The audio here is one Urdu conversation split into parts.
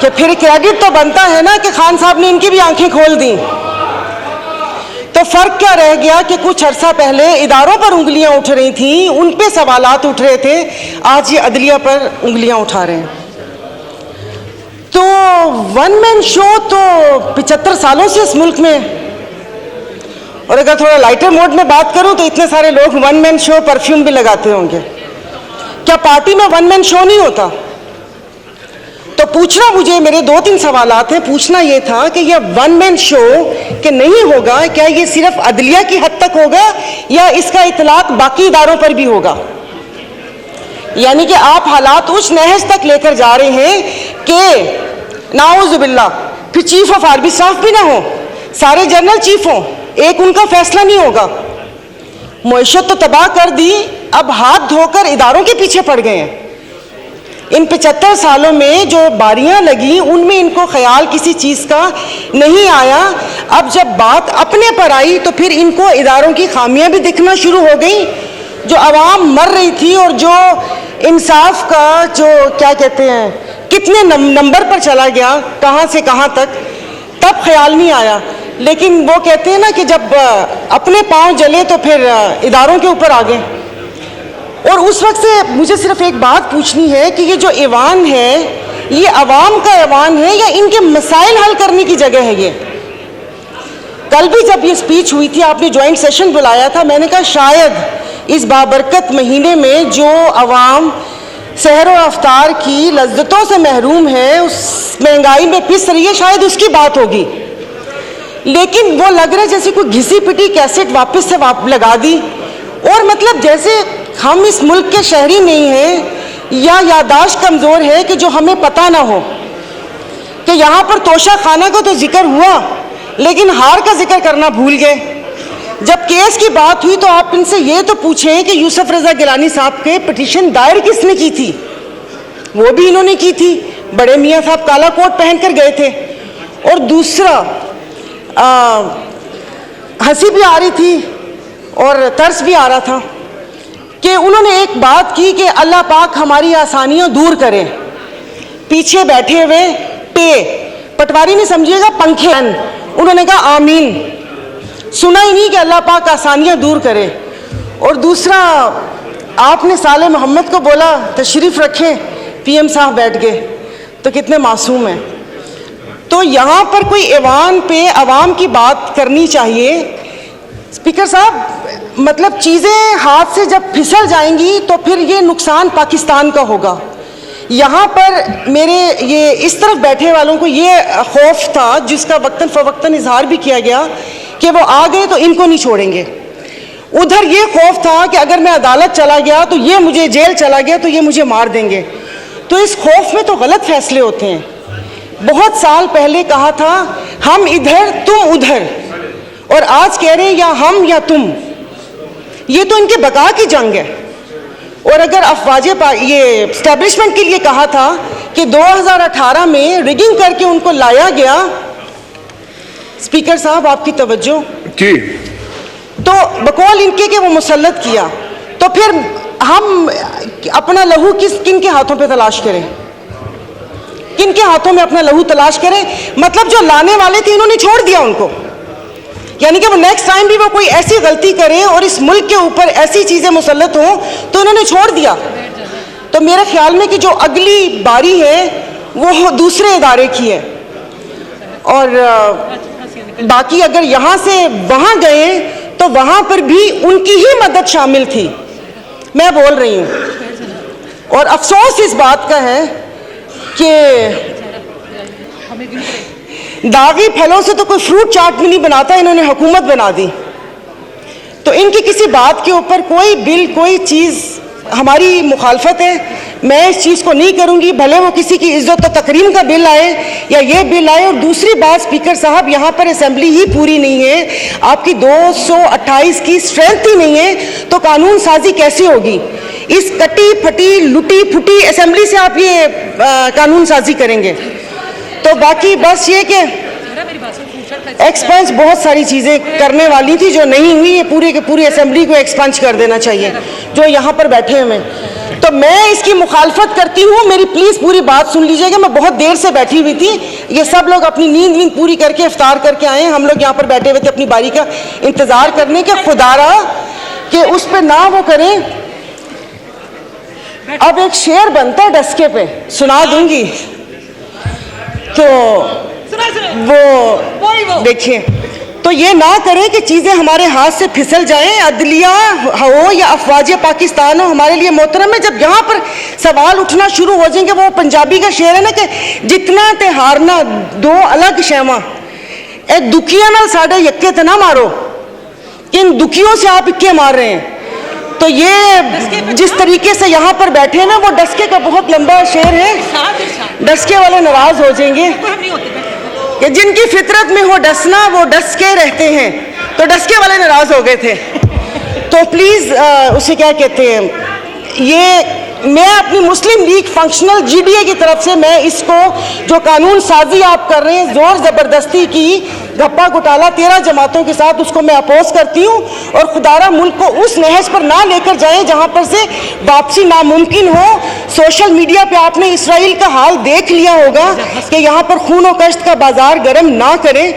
کہ پھر کریڈٹ تو بنتا ہے نا کہ خان صاحب نے ان کی بھی آنکھیں کھول دیں. تو فرق کیا رہ گیا کہ کچھ عرصہ پہلے اداروں پر انگلیاں اٹھ رہی تھیں, ان پہ سوالات اٹھ رہے تھے, آج یہ عدلیہ پر انگلیاں اٹھا رہے ہیں. تو ون مین شو تو 75 سالوں سے اس ملک میں, اور اگر تھوڑا لائٹر موڈ میں بات کروں تو اتنے سارے لوگ ون مین شو پرفیوم بھی لگاتے ہوں گے. کیا پارٹی میں ون مین شو نہیں ہوتا؟ تو پوچھنا مجھے میرے 2-3 سوالات ہیں. پوچھنا یہ تھا کہ یہ ون مین شو کہ نہیں ہوگا, کیا یہ صرف عدلیہ کی حد تک ہوگا یا اس کا اطلاق باقی اداروں پر بھی ہوگا؟ یعنی کہ آپ حالات اس نہج تک لے کر جا رہے ہیں کہ نعوذ باللہ پھر چیف آف آرمی اسٹاف بھی نہ ہو, سارے جنرل چیف ہوں, ایک ان کا فیصلہ نہیں ہوگا. معیشت تو تباہ کر دی, اب ہاتھ دھو کر اداروں کے پیچھے پڑ گئے ہیں. ان 75 سالوں میں جو باریاں لگیں ان میں ان کو خیال کسی چیز کا نہیں آیا. اب جب بات اپنے پر آئی تو پھر ان کو اداروں کی خامیاں بھی دکھنا شروع ہو گئیں. جو عوام مر رہی تھی اور جو انصاف کا جو کیا کہتے ہیں کتنے نمبر پر چلا گیا, کہاں سے کہاں تک, تب خیال نہیں آیا. لیکن وہ کہتے ہیں نا کہ جب اپنے پاؤں جلے تو پھر اداروں کے اوپر آ گئے. اور اس وقت سے مجھے صرف ایک بات پوچھنی ہے کہ یہ جو ایوان ہے یہ عوام کا ایوان ہے یا ان کے مسائل حل کرنے کی جگہ ہے؟ یہ کل بھی جب یہ سپیچ ہوئی تھی آپ نے جوائنٹ سیشن بلایا تھا, میں نے کہا شاید اس بابرکت مہینے میں جو عوام سحر و افطار کی لذتوں سے محروم ہے, اس مہنگائی میں پس رہی ہے, شاید اس کی بات ہوگی. لیکن وہ لگ رہا ہے جیسے کوئی گھسی پٹی کیسٹ واپس سے لگا دی, اور مطلب جیسے ہم اس ملک کے شہری نہیں ہیں یا یادداشت کمزور ہے کہ جو ہمیں پتہ نہ ہو کہ یہاں پر توشہ خانہ کا تو ذکر ہوا لیکن ہار کا ذکر کرنا بھول گئے. جب کیس کی بات ہوئی تو آپ ان سے یہ تو پوچھیں کہ یوسف رضا گیلانی صاحب کے پٹیشن دائر کس نے کی تھی؟ وہ بھی انہوں نے کی تھی. بڑے میاں صاحب کالا کوٹ پہن کر گئے تھے. اور دوسرا ہنسی بھی آ رہی تھی اور ترس بھی آ رہا تھا کہ انہوں نے ایک بات کی کہ اللہ پاک ہماری آسانیاں دور کرے. پیچھے بیٹھے ہوئے پٹواری نہیں سمجھیے گا, پنکھے, انہوں نے کہا آمین. سنا ہی نہیں کہ اللہ پاک آسانیاں دور کرے. اور دوسرا آپ نے صالح محمد کو بولا تشریف رکھیں, پی ایم صاحب بیٹھ گئے. تو کتنے معصوم ہیں. تو یہاں پر کوئی ایوان پہ عوام کی بات کرنی چاہیے. اسپیکر صاحب مطلب چیزیں ہاتھ سے جب پھسل جائیں گی تو پھر یہ نقصان پاکستان کا ہوگا. یہاں پر میرے یہ اس طرف بیٹھے والوں کو یہ خوف تھا جس کا وقتاً فوقتاً اظہار بھی کیا گیا کہ وہ آ گئے تو ان کو نہیں چھوڑیں گے. ادھر یہ خوف تھا کہ اگر میں عدالت چلا گیا تو یہ مجھے جیل چلا گیا تو یہ مجھے مار دیں گے. تو اس خوف میں تو غلط فیصلے ہوتے ہیں. بہت سال پہلے کہا تھا ہم ادھر تم ادھر, اور آج کہہ رہے ہیں یا ہم یا تم. یہ تو ان کے بقا کی جنگ ہے. اور اگر افواج یہ اسٹیبلشمنٹ کے لیے کہا تھا کہ 2018 میں ریگنگ کر کے ان کو لایا گیا, اسپیکر صاحب آپ کی توجہ جی, تو بقول ان کے کہ وہ مسلط کیا, تو پھر ہم اپنا لہو کن کے ہاتھوں پہ تلاش کریں؟ کن کے ہاتھوں میں اپنا لہو تلاش کریں؟ مطلب جو لانے والے تھے انہوں نے چھوڑ دیا ان کو. یعنی کہ وہ نیکسٹ ٹائم بھی وہ کوئی ایسی غلطی کریں اور اس ملک کے اوپر ایسی چیزیں مسلط ہوں تو انہوں نے چھوڑ دیا. تو میرے خیال میں کہ جو اگلی باری ہے وہ دوسرے ادارے کی ہے. اور باقی اگر یہاں سے وہاں گئے تو وہاں پر بھی ان کی ہی مدد شامل تھی. میں بول رہی ہوں. اور افسوس اس بات کا ہے کہ داغی پھلوں سے تو کوئی فروٹ چاٹ بھی نہیں بناتا, انہوں نے حکومت بنا دی. تو ان کی کسی بات کے اوپر کوئی بل کوئی چیز ہماری مخالفت ہے. میں اس چیز کو نہیں کروں گی, بھلے وہ کسی کی عزت و تکریم کا بل آئے یا یہ بل آئے. اور دوسری بات اسپیکر صاحب, یہاں پر اسمبلی ہی پوری نہیں ہے, آپ کی 228 کی اسٹرینتھ ہی نہیں ہے, تو قانون سازی کیسے ہوگی؟ اس کٹی پھٹی لٹی پھٹی اسمبلی سے آپ یہ قانون سازی کریں گے؟ تو باقی بس یہ کہ ایکسپنس بہت ساری چیزیں کرنے والی تھی جو نہیں ہوئی. یہ پورے کے پوری اسمبلی کو ایکسپنس کر دینا چاہیے جو یہاں پر بیٹھے ہوئے ہیں. تو میں اس کی مخالفت کرتی ہوں. میری پلیز پوری بات سن لیجیے گا. میں بہت دیر سے بیٹھی ہوئی تھی. یہ سب لوگ اپنی نیند پوری کر کے افطار کر کے آئے ہیں. ہم لوگ یہاں پر بیٹھے ہوئے تھے اپنی باری کا انتظار کرنے کے. خدا رہا کہ اس پہ نہ وہ کریں. اب ایک شعر بنتا ہے ڈسکے پہ, سنا دوں گی. تو وہ دیکھیں, تو یہ نہ کریں کہ چیزیں ہمارے ہاتھ سے پھسل جائیں. عدلیہ ہو یا افواج پاکستان ہو, ہمارے لیے محترم ہے. جب یہاں پر سوال اٹھنا شروع ہو جائیں گے, وہ پنجابی کا شعر ہے نا کہ جتنا تے ہارنا دو الگ شیواں, اے دکھیاں نال ساڈے یکے تے نہ مارو, ان دکھیوں سے آپ اکے مار رہے ہیں. تو یہ جس طریقے سے یہاں پر بیٹھے نا, وہ ڈسکے کا بہت لمبا شعر ہے. ڈسکے والے ناراض ہو جائیں گے کہ جن کی فطرت میں ہو ڈسنا وہ ڈس کے رہتے ہیں. تو ڈسکے والے ناراض ہو گئے تھے. تو پلیز اسے کیا کہتے ہیں, یہ میں اپنی Muslim League Functional G D A کی طرف سے میں اس کو جو قانون سازی آپ کر رہے ہیں زور زبردستی کی گھپا گھٹالا 13 جماعتوں کے ساتھ, اس کو میں اپوز کرتی ہوں. اور خدارہ ملک کو اس نہج پر نہ لے کر جائیں جہاں پر سے واپسی ناممکن ہو. سوشل میڈیا پہ آپ نے اسرائیل کا حال دیکھ لیا ہوگا کہ یہاں پر خون و کشت کا بازار گرم نہ کریں.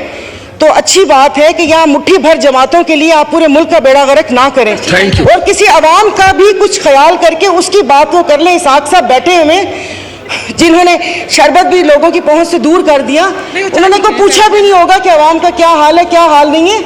تو اچھی بات ہے کہ یہاں مٹھی بھر جماعتوں کے لیے آپ پورے ملک کا بیڑا غرق نہ کریں, اور کسی عوام کا بھی کچھ خیال کر کے اس کی بات کو کر لیں. اسحاق صاحب بیٹھے ہوئے جنہوں نے شربت بھی لوگوں کی پہنچ سے دور کر دیا, انہوں نے کوئی پوچھا بھی نہیں ہوگا کہ عوام کا کیا حال ہے کیا حال نہیں ہے.